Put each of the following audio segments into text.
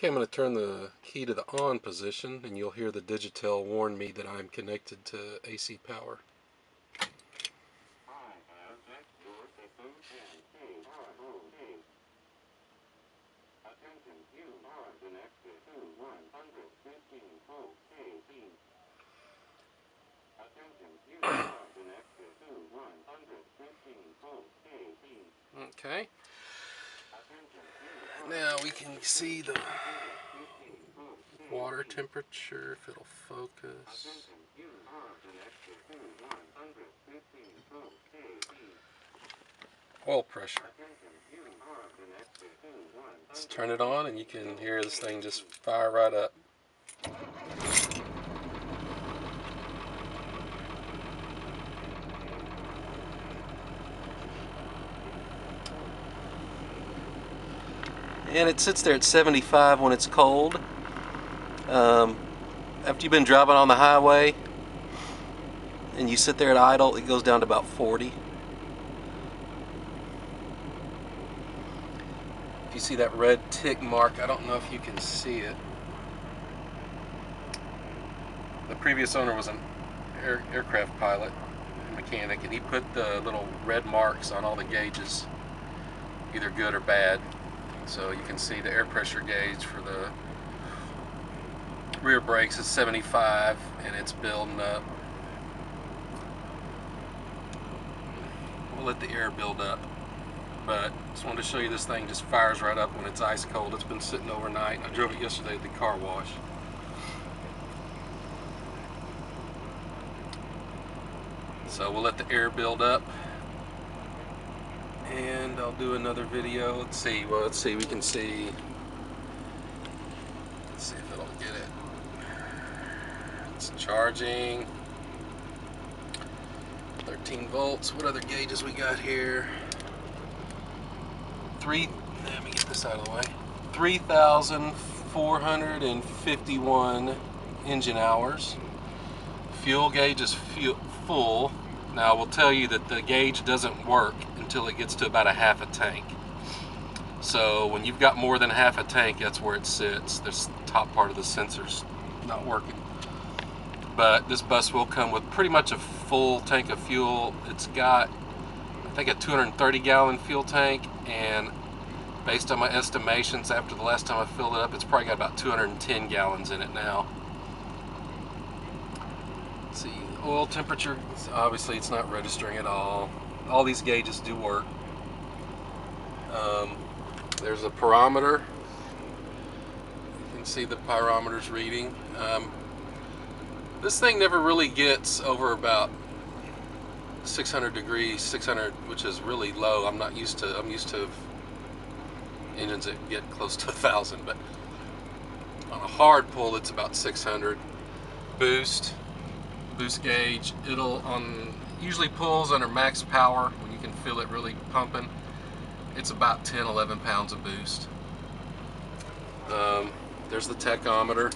Okay, I'm going to turn the key to the on position, and you'll hear the Digitel warn me that I'm connected to AC power. Okay. Now we can see the water temperature, if it'll focus. Oil pressure. Let's turn it on and you can hear this thing just fire right up. And it sits there at 75 when it's cold. After you've been driving on the highway and you sit there at idle, it goes down to about 40. If you see that red tick mark, I don't know if you can see it. The previous owner was an aircraft pilot, mechanic, and he put the little red marks on all the gauges, either good or bad. So you can see the air pressure gauge for the rear brakes is 75 and it's building up. We'll let the air build up, but just wanted to show you this thing just fires right up when it's ice cold. It's been sitting overnight. I drove it yesterday at the car wash. So we'll let the air build up and I'll do another video. Let's see, we can see, let's see if it'll get it. It's charging, 13 volts. What other gauges we got here? Let me get this out of the way. 3,451 engine hours. Fuel gauge is full. Now I will tell you that the gauge doesn't work until it gets to about a half a tank. So when you've got more than half a tank, that's where it sits. This top part of the sensor's not working. But this bus will come with pretty much a full tank of fuel. It's got, I think, a 230 gallon fuel tank, and based on my estimations after the last time I filled it up, it's probably got about 210 gallons in it now. Let's see, oil temperature, obviously it's not registering at all. All these gauges do work. There's a pyrometer. You can see the pyrometer's reading. This thing never really gets over about 600 degrees, 600, which is really low. I'm used to engines that get close to 1,000, but on a hard pull, it's about 600. Boost gauge, usually pulls under max power when you can feel it really pumping. It's about 10-11 pounds of boost. There's the tachometer,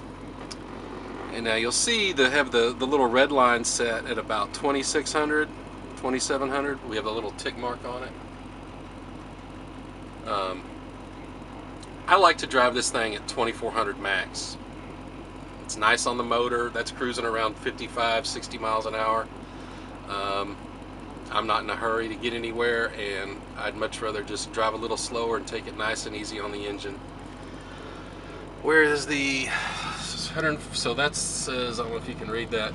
and now you'll see they have the little red line set at about 2,600, 2,700. We have a little tick mark on it. I like to drive this thing at 2,400 max. It's nice on the motor. That's cruising around 55, 60 miles an hour. I'm not in a hurry to get anywhere, and I'd much rather just drive a little slower and take it nice and easy on the engine. Where is the 100? So that says, I don't know if you can read that,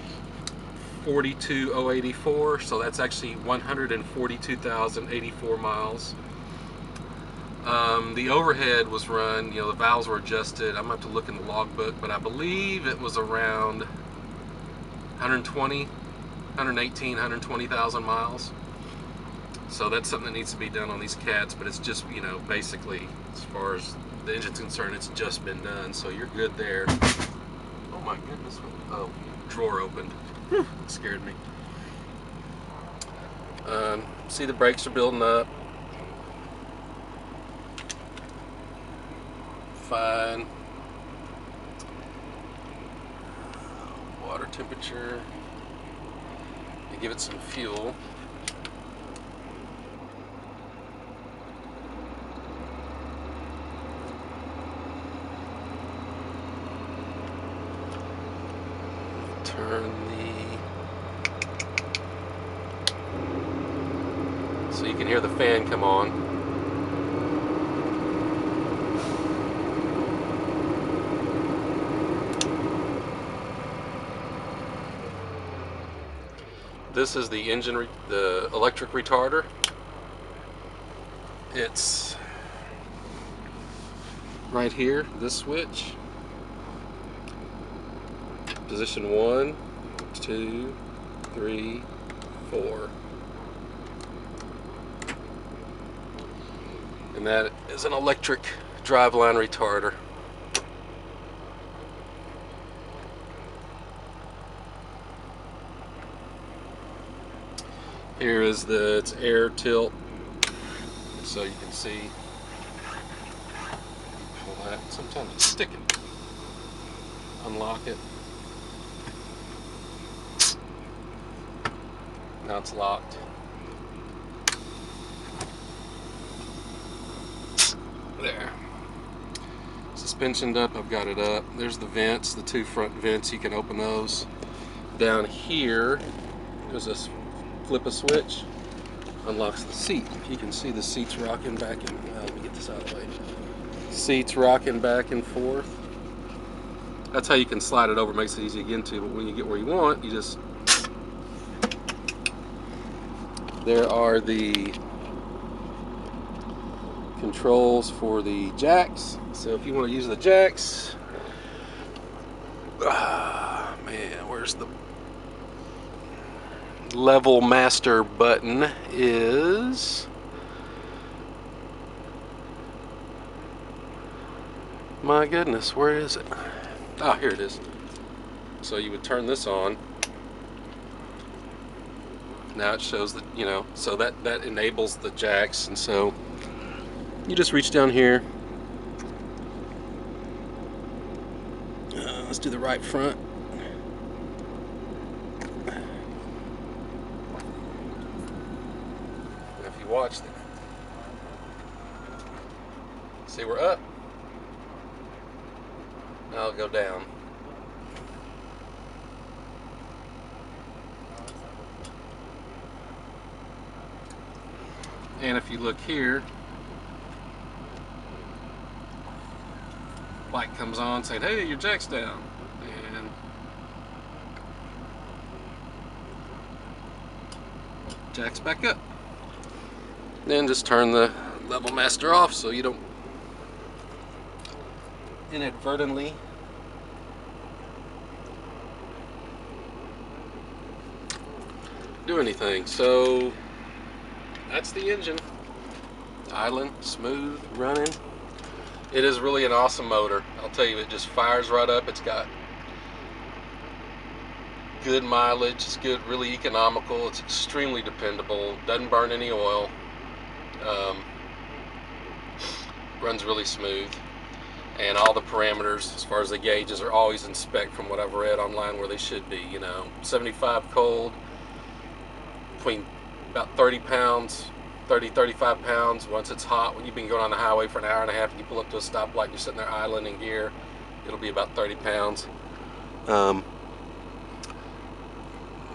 42,084. So that's actually 142,084 miles. The overhead was run, the valves were adjusted. I'm going to have to look in the logbook, but I believe it was around 118, 120,000 miles. So that's something that needs to be done on these cats, but it's just, basically, as far as the engine's concerned, it's just been done, so you're good there. Oh my goodness, oh, drawer opened. It scared me. See, the brakes are building up. Fine. Water temperature. You give it some fuel. turn so you can hear the fan come on. This is the the electric retarder. It's right here, this switch. Position 1, 2, 3, 4. And that is an electric driveline retarder. Here is its air tilt, so you can see. Pull that. Sometimes it's sticking. Unlock it. Now it's locked. There. Suspensioned up, I've got it up. There's the vents, the 2 front vents, you can open those. Down here, there's this flip a switch, unlocks the seat. You can see the seats rocking back and, let me get this out of the way. Seats rocking back and forth. That's how you can slide it over, makes it easy to get into, but when you get where you want, you just... There are the controls for the jacks. So if you want to use the jacks, man, where's the level master button is? My goodness, where is it? Oh, here it is. So you would turn this on. Now it shows that, you know, so that enables the jacks, and so you just reach down here. Let's do the right front. And if you watch that, see we're up. Now I'll go down. And if you look here, light comes on saying, hey, your jack's down. And jack's back up. Then just turn the level master off so you don't inadvertently do anything. So that's the engine. Idling, smooth, running. It is really an awesome motor. I'll tell you, it just fires right up. It's got good mileage. It's good, really economical. It's extremely dependable. Doesn't burn any oil. Runs really smooth. And all the parameters, as far as the gauges, are always in spec from what I've read online where they should be. You know, 75 cold, between about 30 pounds. 30-35 pounds. Once it's hot, when you've been going on the highway for an hour and a half and you pull up to a stoplight and you're sitting there idling in gear, it'll be about 30 pounds.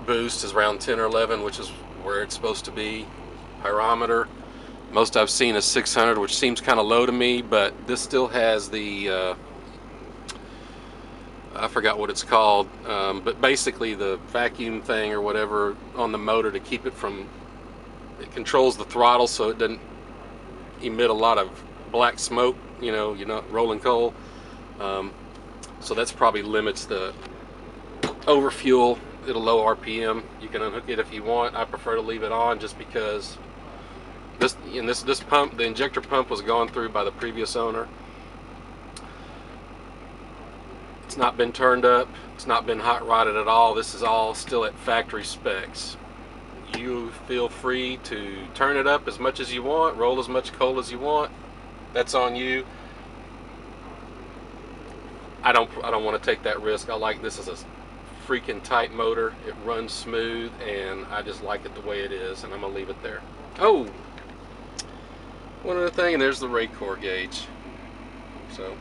Boost is around 10 or 11, which is where it's supposed to be. Pyrometer, most I've seen is 600, which seems kind of low to me, but this still has the I forgot what it's called, but basically the vacuum thing or whatever on the motor to keep it from, it controls the throttle so it doesn't emit a lot of black smoke, you know, you're not rolling coal. So that's probably limits the overfuel. It'll low RPM. You can unhook it if you want. I prefer to leave it on just because this pump, the injector pump, was gone through by the previous owner. It's not been turned up. It's not been hot rodded at all. This is all still at factory specs. You feel free to turn it up as much as you want, roll as much coal as you want. That's on you. I don't want to take that risk. I like this as a freaking tight motor. It runs smooth, and I just like it the way it is, and I'm gonna leave it there. Oh, one other thing, and there's the rate core gauge. So